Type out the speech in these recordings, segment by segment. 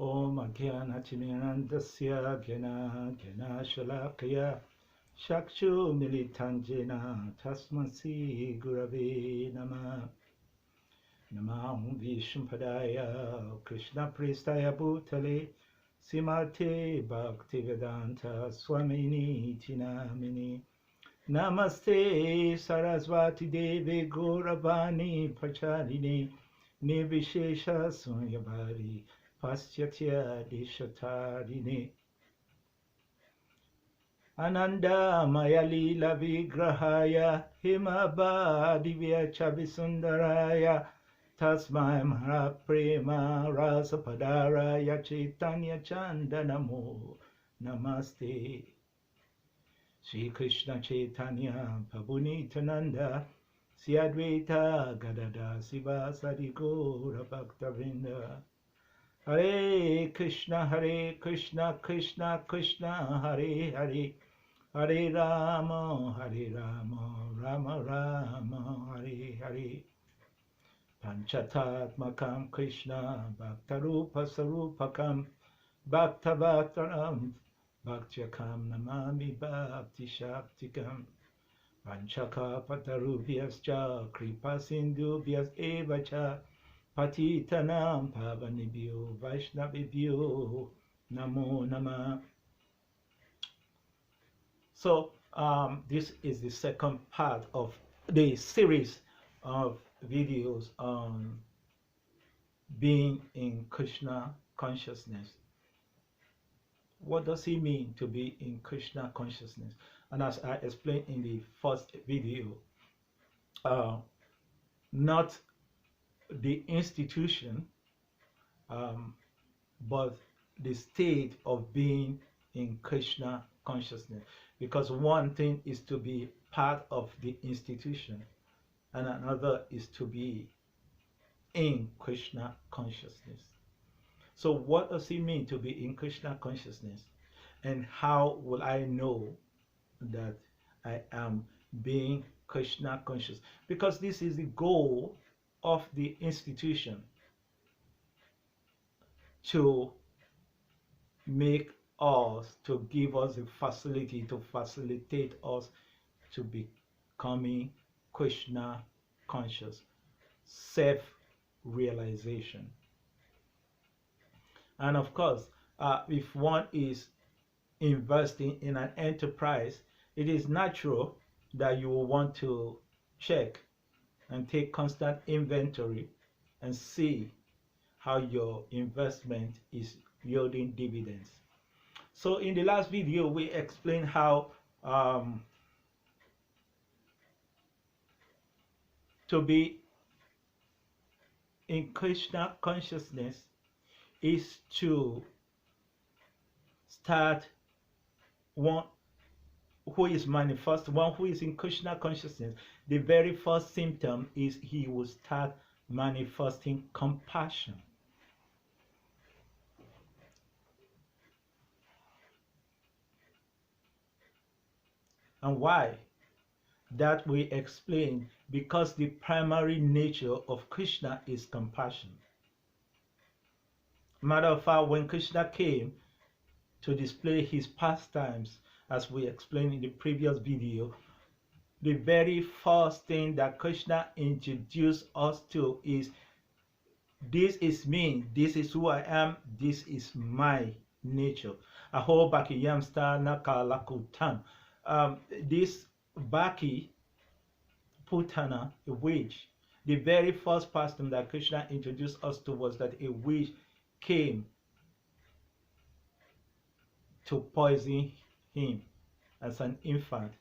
Om Agyanatimirandasya Gyana Shalakaya Shakshu Militanjena Tasmasi Gurave Nama Namam Vishnupadaya Krishna Prestaya Bhutale Simate Bhaktivedanta Swamini Tinamini Namaste Saraswati Devi Gauravani Pacharine Nirvishesha Sunyabhari Paschatya Dishatarine Ananda Mayalila Vigrahaya Himaba Divya Chavisundaraya Tasmai Mahaprema Rasapadaraya Chaitanya Chandanamo Namaste Sri Krishna Chaitanya Prabhu Nityananda Sri Advaita Gadada Siva Sadi Gaura Bhaktavinda Hare Krishna Krishna Krishna Hare Hare Hare Rama Rama Rama Hare Hare Panchatatmakam Krishna Bhaktarupa Sarupakam Bhaktavataram Bhaktyakam Namami Bhakti Shaktikam Vanchaka Patarubhyascha Kripa Sindhubhyas Evacha Patitanam Pavanibhyo Vaishnavibhyo Namo Nama. So this is the second part of the series of videos on being in Krishna consciousness. What does it mean to be in Krishna consciousness? And as I explained in the first video, not the institution, but the state of being in Krishna consciousness. Because one thing is to be part of the institution, and another is to be in Krishna consciousness. So what does it mean to be in Krishna consciousness? And how will I know that I am being Krishna conscious? Because this is the goal of the institution, to make us, to give us the facility, to facilitate us to becoming Krishna conscious, self-realization. And of course, if one is investing in an enterprise, it is natural that you will want to check and take constant inventory and see how your investment is yielding dividends. So in the last video, we explained how to be in Krishna consciousness is to start one who is manifest, one who is in Krishna consciousness. The very first symptom is he will start manifesting compassion. And why? That we explain, because the primary nature of Krishna is compassion. Matter of fact, when Krishna came to display his pastimes, as we explained in the previous video, the very first thing that Krishna introduced us to is, this is me, this is who I am, this is my nature. Aho Bakiyam Star Nakalakutam. This Baki Putana, a witch, the very first pastime that Krishna introduced us to was that a witch came to poison him as an infant,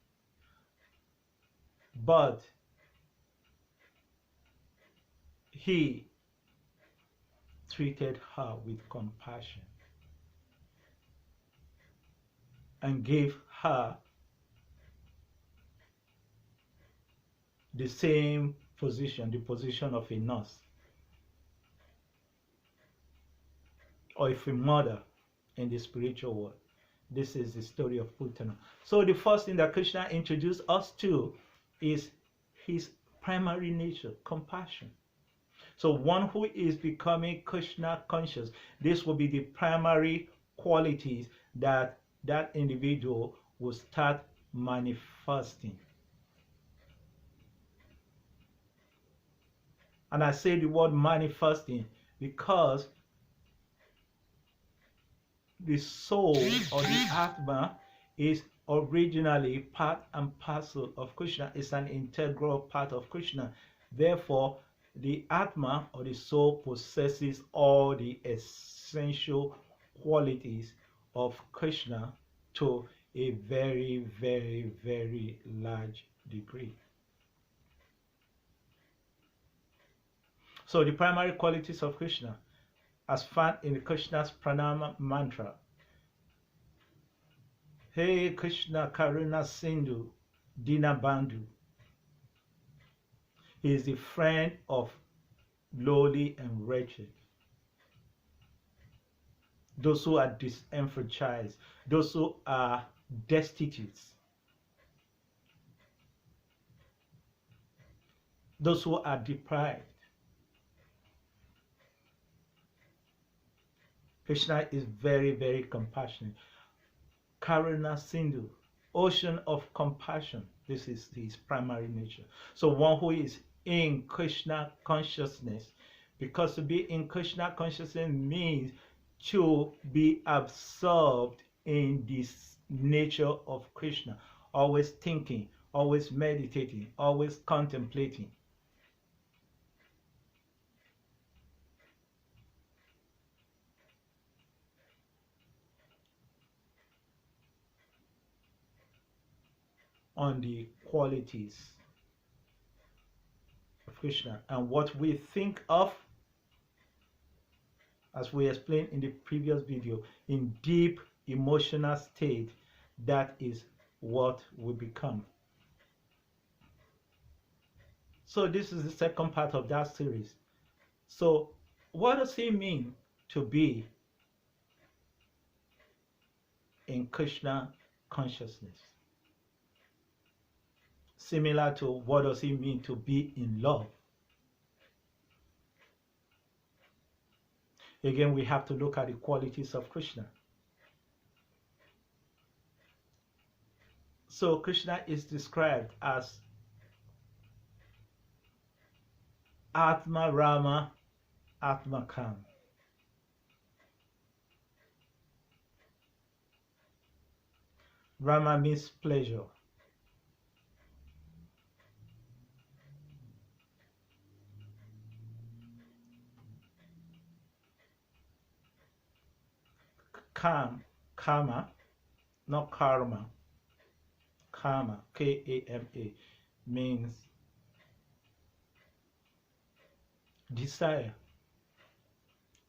but he treated her with compassion and gave her the same position, the position of a nurse or of a mother in the spiritual world. This is the story of Putana. So the first thing that Krishna introduced us to is his primary nature, compassion. So one who is becoming Krishna conscious, this will be the primary qualities that that individual will start manifesting. And I say the word manifesting because the soul or the Atma is originally part and parcel of Krishna. It's an integral part of Krishna. Therefore, the Atma or the soul possesses all the essential qualities of Krishna to a very, very, very large degree. So the primary qualities of Krishna, as found in Krishna's pranama mantra, Hey Krishna Karuna Sindhu Dinabandhu. He is the friend of lowly and wretched, those who are disenfranchised, those who are destitute, those who are deprived. Krishna is very, very compassionate. Karuna Sindhu, ocean of compassion. This is his primary nature. So one who is in Krishna consciousness, because to be in Krishna consciousness means to be absorbed in this nature of Krishna, always thinking, always meditating, always contemplating. On the qualities of Krishna and what we think of, as we explained in the previous video, in deep emotional state, that is what we become. So this is the second part of that series. So what does it mean to be in Krishna consciousness? Similar to what does it mean to be in love? Again, we have to look at the qualities of Krishna. So Krishna is described as Atma Rama, Atma Kam. Rama means pleasure. Karma, not karma. Karma, K-A-M-A, means desire.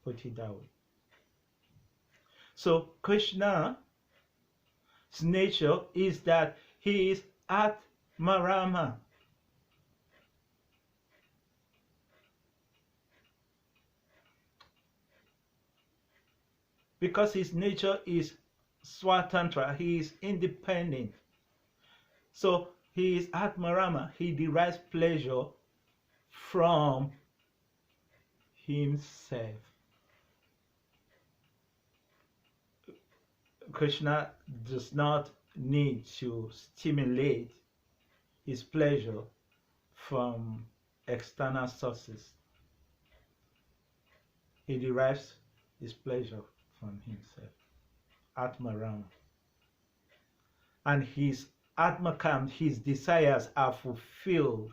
Put it that way. So Krishna's nature is that he is Atmarama. Because his nature is Swatantra, he is independent. So he is Atmarama, he derives pleasure from himself. Krishna does not need to stimulate his pleasure from external sources. He derives his pleasure from himself. Atmaram. And his Atmakam, his desires are fulfilled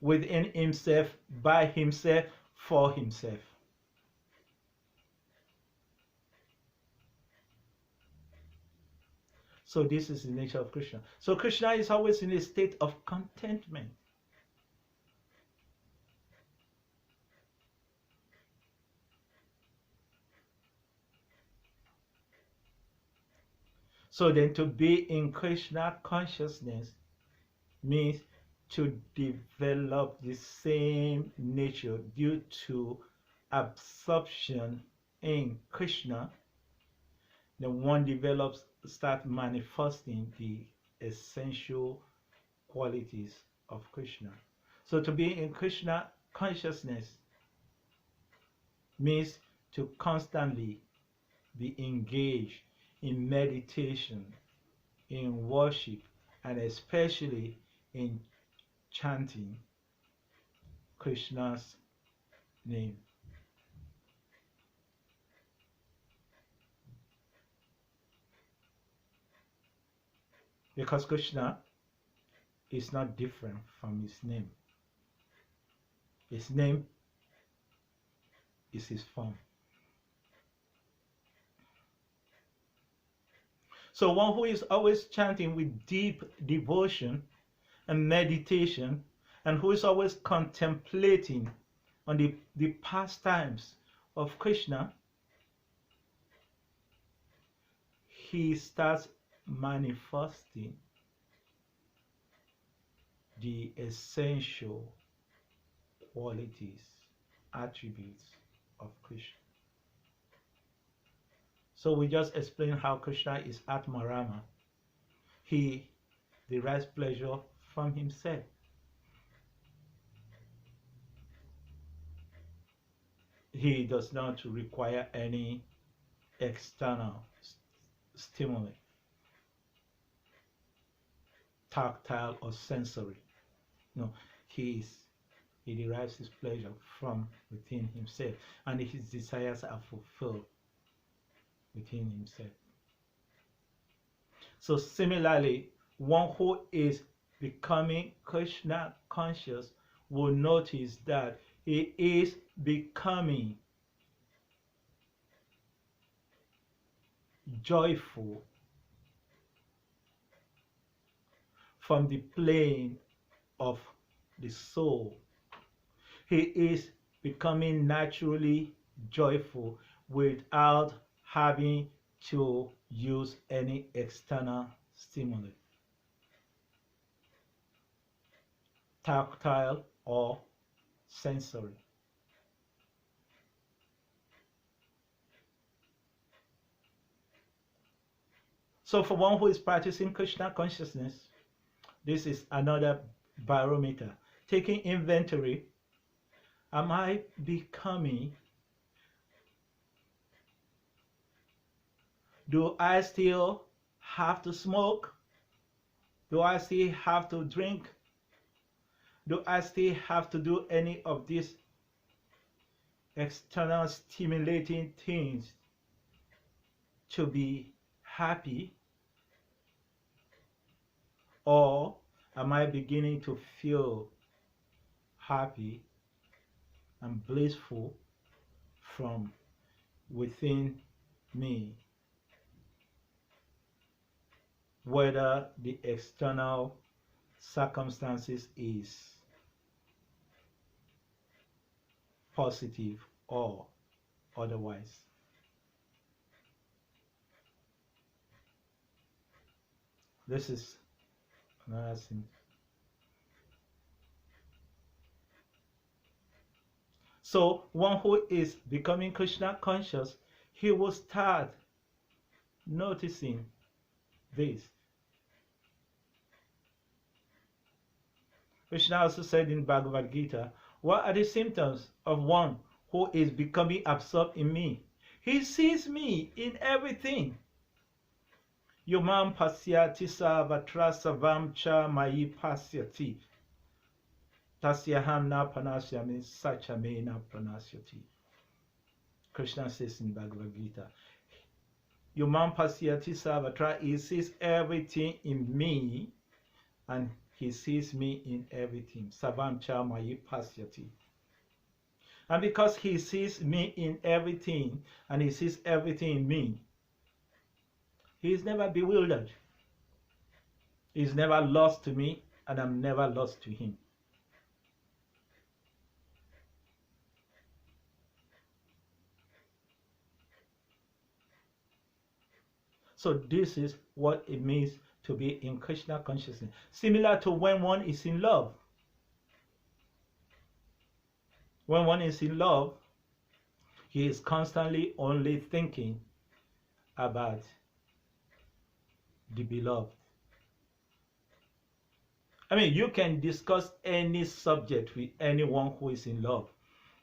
within himself, by himself, for himself. So this is the nature of Krishna. So Krishna is always in a state of contentment. So then to be in Krishna consciousness means to develop the same nature due to absorption in Krishna. Then one develops, start manifesting the essential qualities of Krishna. So to be in Krishna consciousness means to constantly be engaged in meditation, in worship, and especially in chanting Krishna's name. Because Krishna is not different from his name. His name is his form. So one who is always chanting with deep devotion and meditation, and who is always contemplating on the pastimes of Krishna, he starts manifesting the essential qualities, attributes of Krishna. So we just explained how Krishna is Atmarama. He derives pleasure from himself. He does not require any external stimuli, tactile or sensory. No, he derives his pleasure from within himself, and his desires are fulfilled within himself. So similarly, one who is becoming Krishna conscious will notice that he is becoming joyful from the plane of the soul. He is becoming naturally joyful without having to use any external stimuli, tactile or sensory. So for one who is practicing Krishna consciousness, this is another barometer, taking inventory. Am I becoming? Do I still have to smoke? Do I still have to drink? Do I still have to do any of these external stimulating things to be happy? Or am I beginning to feel happy and blissful from within me, whether the external circumstances is positive or otherwise? This is another thing. So one who is becoming Krishna conscious, he will start noticing this. Krishna also said in Bhagavad Gita, what are the symptoms of one who is becoming absorbed in me? He sees me in everything. Yomam pasyati savatra savam cha mayi pasyati. Tasyaham na panasyami sachame na pranasyati. Krishna says in Bhagavad Gita, Yomam pasyati savatra, he sees everything in me, and he sees me in everything. Savam cha mayi pasyati. And because he sees me in everything, and he sees everything in me, he is never bewildered. He is never lost to me, and I'm never lost to him. So this is what it means to be in Krishna consciousness. Similar to when one is in love. When one is in love, he is constantly only thinking about the beloved. I mean, you can discuss any subject with anyone who is in love.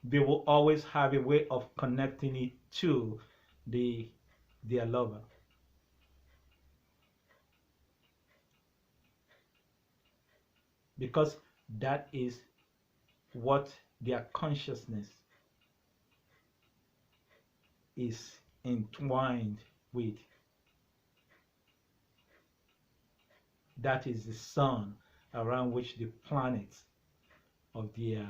They will always have a way of connecting it to the their lover. Because that is what their consciousness is entwined with. That is the sun around which the planets of their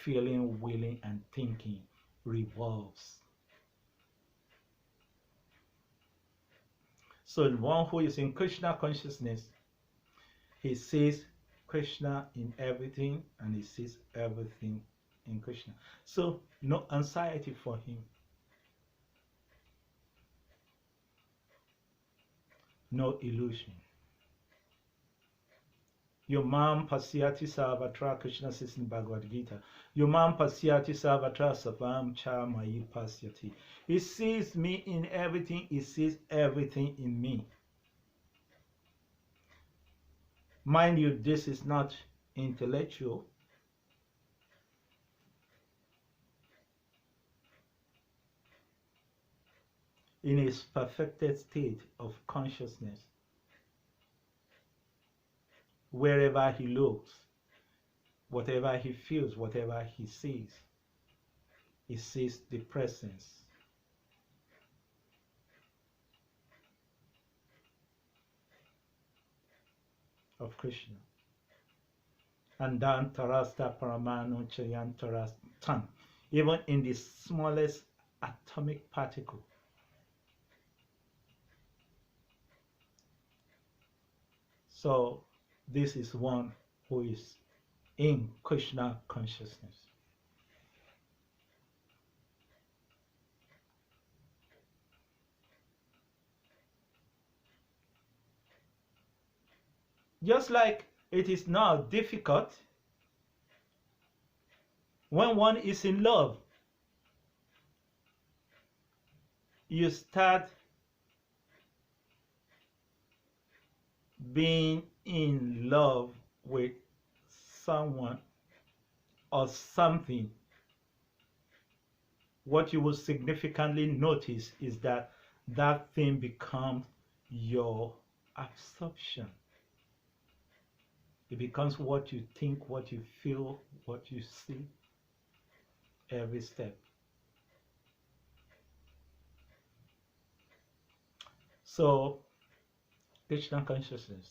feeling, willing, and thinking revolves. So the one who is in Krishna consciousness, he sees Krishna in everything and he sees everything in Krishna. So no anxiety for him. No illusion. Yomam pasyati sarvatra, Krishna says in Bhagavad Gita. Yomam pasyati sarvatra savam cha mayi pasyati. He sees me in everything, he sees everything in me. Mind you, this is not intellectual. In his perfected state of consciousness, wherever he looks, whatever he feels, whatever he sees the presence of Krishna. And dan tarasta paramano chayantarastan. Even in the smallest atomic particle. So this is one who is in Krishna consciousness. Just like it is now difficult when one is in love, you start being in love with someone or something. What you will significantly notice is that that thing becomes your absorption. It becomes what you think, what you feel, what you see, every step. So, Krishna consciousness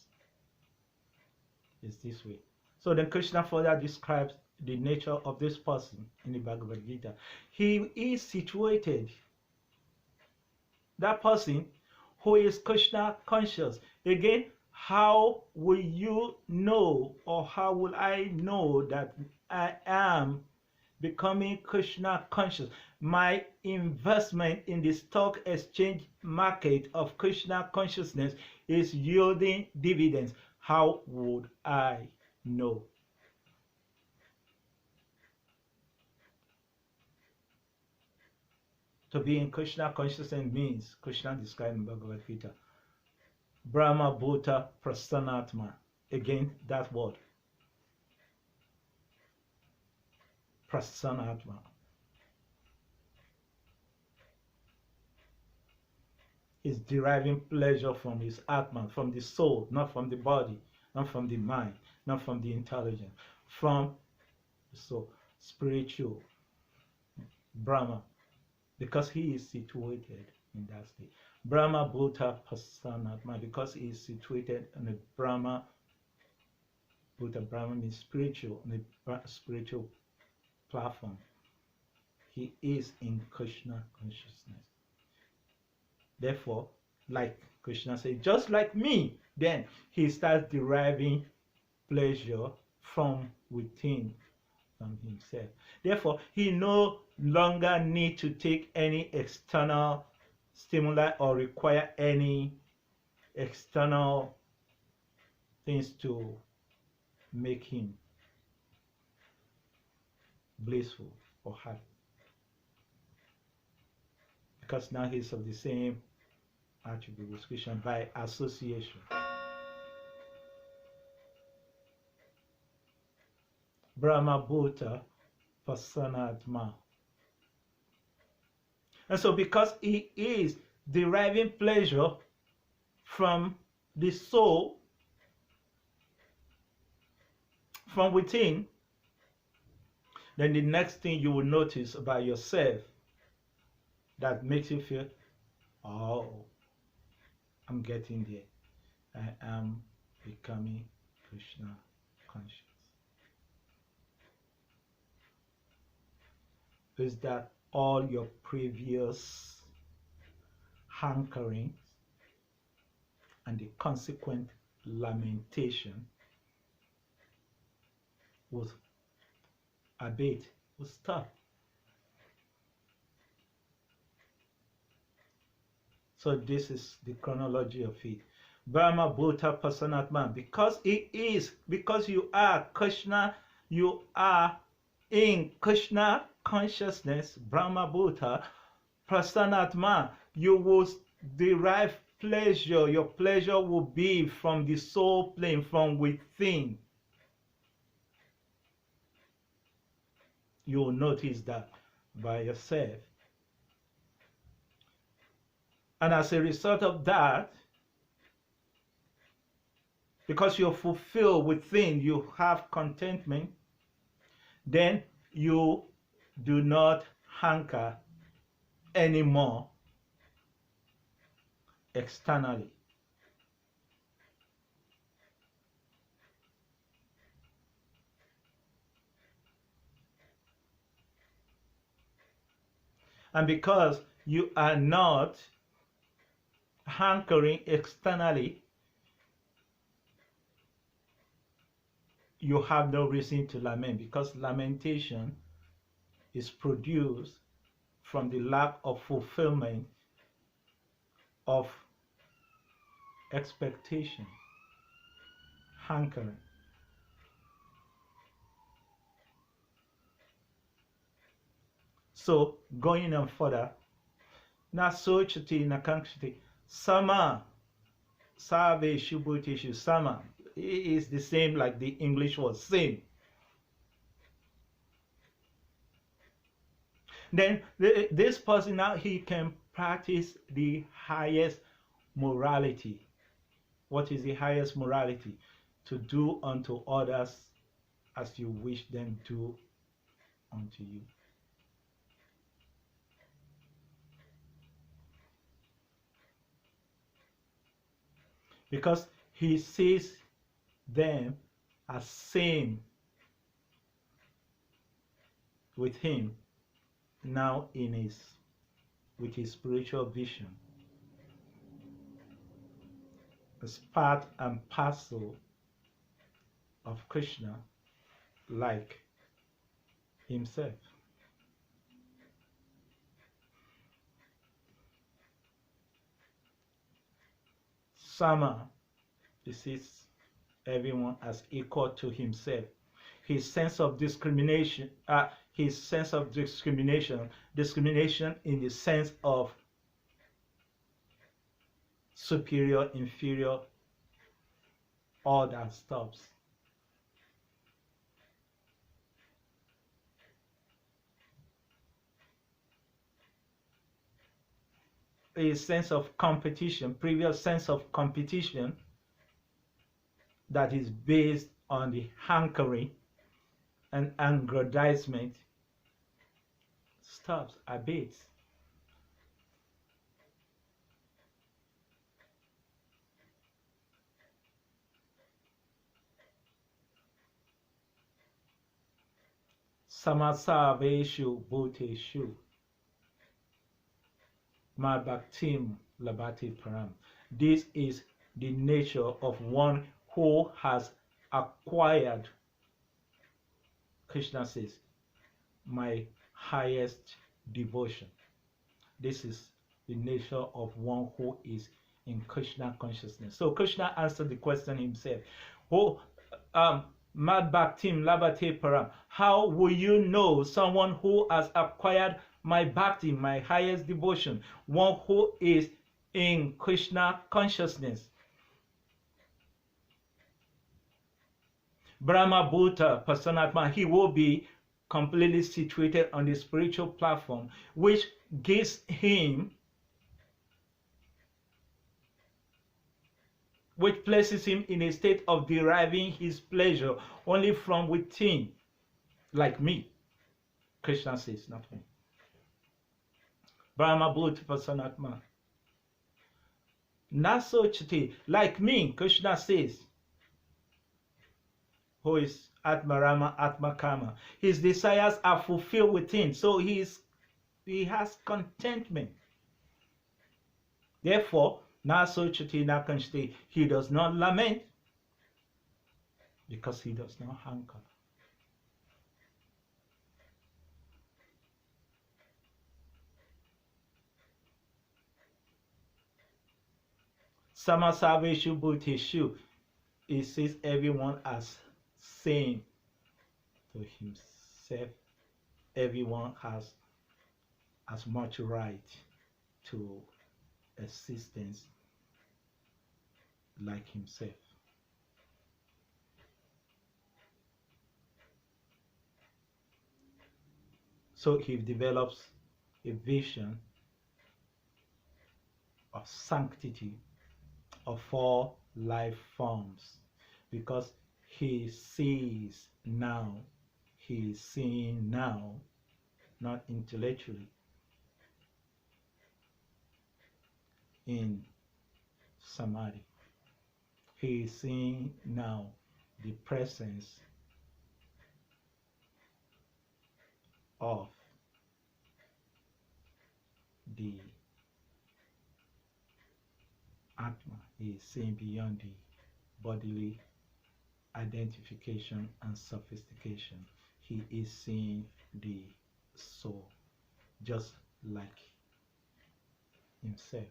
is this way. So then Krishna further describes the nature of this person in the Bhagavad Gita. He is situated, that person who is Krishna conscious. Again, how will you know, or how will I know that I am becoming Krishna conscious? My investment in the stock exchange market of Krishna consciousness is yielding dividends. How would I know? To be in Krishna consciousness means, Krishna described in Bhagavad Gita, Brahma Bhuta Prasanatma. Again, that word. Prasanatma. Is deriving pleasure from his Atman, from the soul, not from the body, not from the mind, not from the intelligence, from the soul, spiritual, Brahma, because he is situated in that state. Brahma Bhuta Prasanatma, because he is situated in the Brahma. Bhuta, Brahma means spiritual, on the spiritual platform. He is in Krishna consciousness. Therefore, like Krishna said, just like me, then he starts deriving pleasure from within, from himself. Therefore, he no longer needs to take any external stimuli or require any external things to make him blissful or happy. Because now he's of the same attribute with Krishna by association. Brahma Bhuta Pasanatma. And so because he is deriving pleasure from the soul, from within, then the next thing you will notice about yourself that makes you feel, oh, I'm getting there. I am becoming Krishna conscious. Is that all your previous hankerings and the consequent lamentation will abate, will stop. So this is the chronology of it. Brahma Bhuta Pasanatman. Because you are Krishna, you are in Krishna consciousness, Brahma Bhuta Prasanatma, you will derive pleasure. Your pleasure will be from the soul plane, from within. You will notice that by yourself. And as a result of that, because you're fulfilled within, you have contentment, then you do not hanker anymore externally. And because you are not hankering externally, you have no reason to lament, because lamentation is produced from the lack of fulfillment of expectation, hankering. So going on further, na sochati na kankshati sama save shubutishu sama is the same like the English word same. Then this person now, he can practice the highest morality. What is the highest morality? To do unto others as you wish them to unto you. Because he sees them as same with him now with his spiritual vision, as part and parcel of Krishna, like himself. Sama, he sees everyone as equal to himself. His sense of discrimination in the sense of superior, inferior, all that stops. A sense of competition, previous sense of competition that is based on the hankering and aggrandizement stops, abates. Samasaveshu bhuteshu Madbhaktim labati param. This is the nature of one who has acquired, Krishna says, my highest devotion. This is the nature of one who is in Krishna consciousness. So Krishna answered the question himself. Madbhaktim labate param. How will you know someone who has acquired my bhakti, my highest devotion, one who is in Krishna consciousness? Brahma Bhuta Pasanatma, he will be completely situated on the spiritual platform, which gives him, which places him in a state of deriving his pleasure only from within, like me. Krishna says, not me. Brahma Bhuta Pasanatma. Nasochati, like me, Krishna says, who is Atma Rama, Atma Kama. His desires are fulfilled within, so he has contentment. Therefore, Nasochati Nakanshti, he does not lament because he does not hanker. Samasaveshu Bhuteshu, it says everyone as same to himself. Everyone has as much right to existence like himself. So he develops a vision of sanctity of all life forms, because he sees now, he is seeing now, not intellectually, in samadhi. He is seeing now the presence of the Atma. He is seeing beyond the bodily identification and sophistication. He is seeing the soul, just like himself.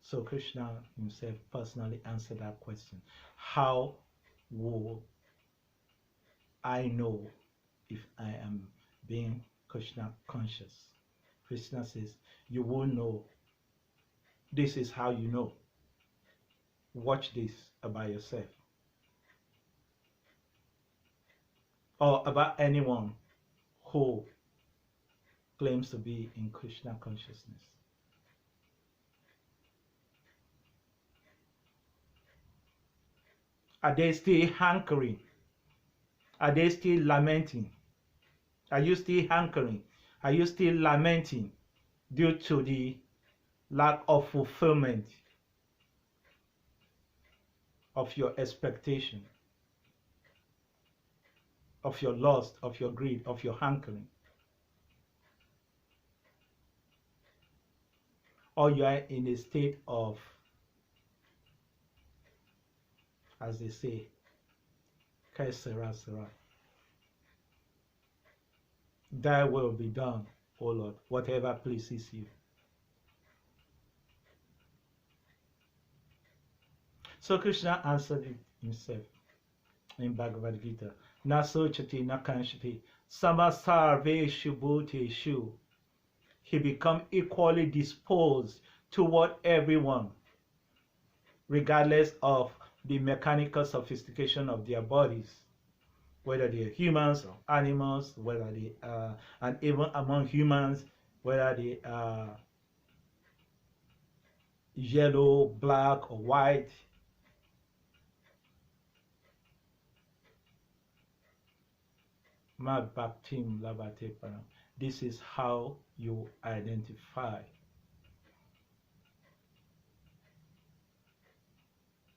So Krishna himself personally answered that question. How will I know if I am being Krishna conscious? Krishna says, you will know. This is how you know. Watch this about yourself or about anyone who claims to be in Krishna consciousness. Are they still hankering? Are they still lamenting? Are you still hankering? Are you still lamenting due to the lack of fulfillment of your expectation, of your lust, of your greed, of your hankering? Or you are in a state of, as they say, Krsna. Thy will be done, O Lord, whatever pleases you. So Krishna answered it himself in Bhagavad Gita. Nasochati nakanshati samasarveshu bhuteshu. He become equally disposed toward everyone, regardless of the mechanical sophistication of their bodies, whether they are humans or animals, whether they are, and even among humans, whether they are yellow, black, or white. This is how you identify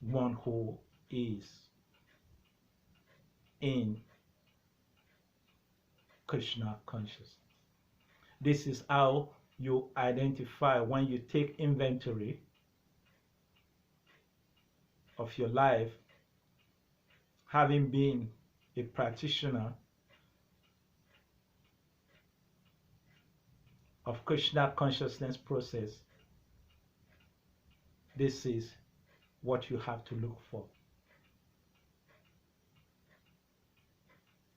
one who is in Krishna consciousness. This is how you identify when you take inventory of your life, having been a practitioner of Krishna consciousness process. This is what you have to look for.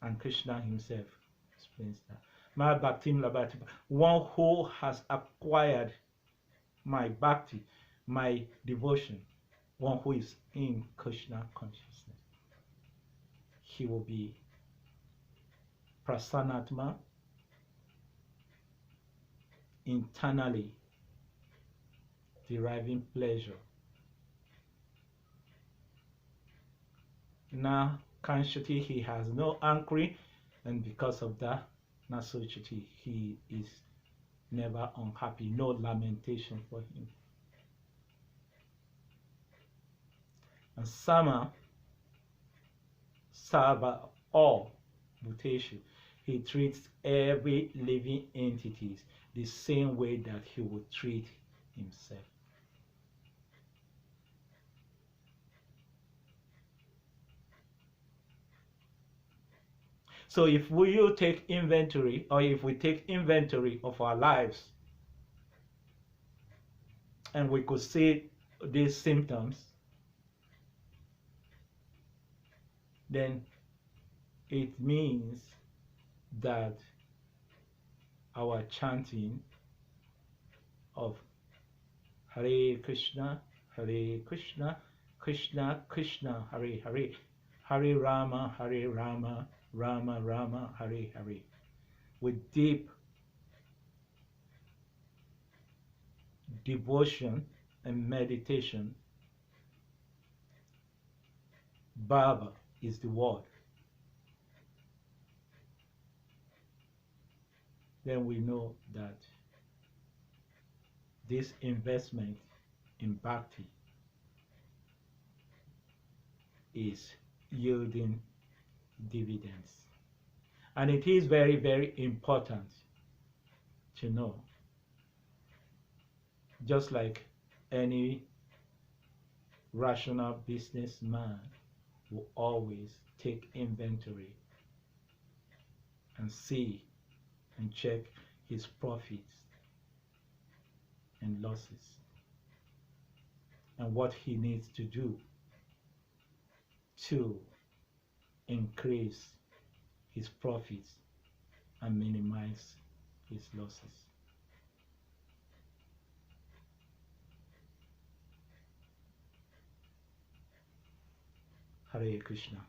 And Krishna himself explains that. Ma bhaktim labhati, one who has acquired my bhakti, my devotion, one who is in Krishna consciousness. He will be prasanatma, internally deriving pleasure. Now, consciously, he has no anchoring, and because of that, Nasuchiti, he is never unhappy, no lamentation for him. And Sama, Sava, all Bhuteshu, he treats every living entity the same way that he would treat himself. So if we take inventory, or if we take inventory of our lives, and we could see these symptoms, then it means that our chanting of Hare Krishna, Krishna Krishna, Hare Hare, Hare Rama, Rama Rama, Hare Hare, with deep devotion and meditation. Baba is the word. Then we know that this investment in bhakti is yielding dividends. And it is very, very important to know, just like any rational businessman will always take inventory and see and check his profits and losses and what he needs to do to increase his profits and minimize his losses. Hare Krishna.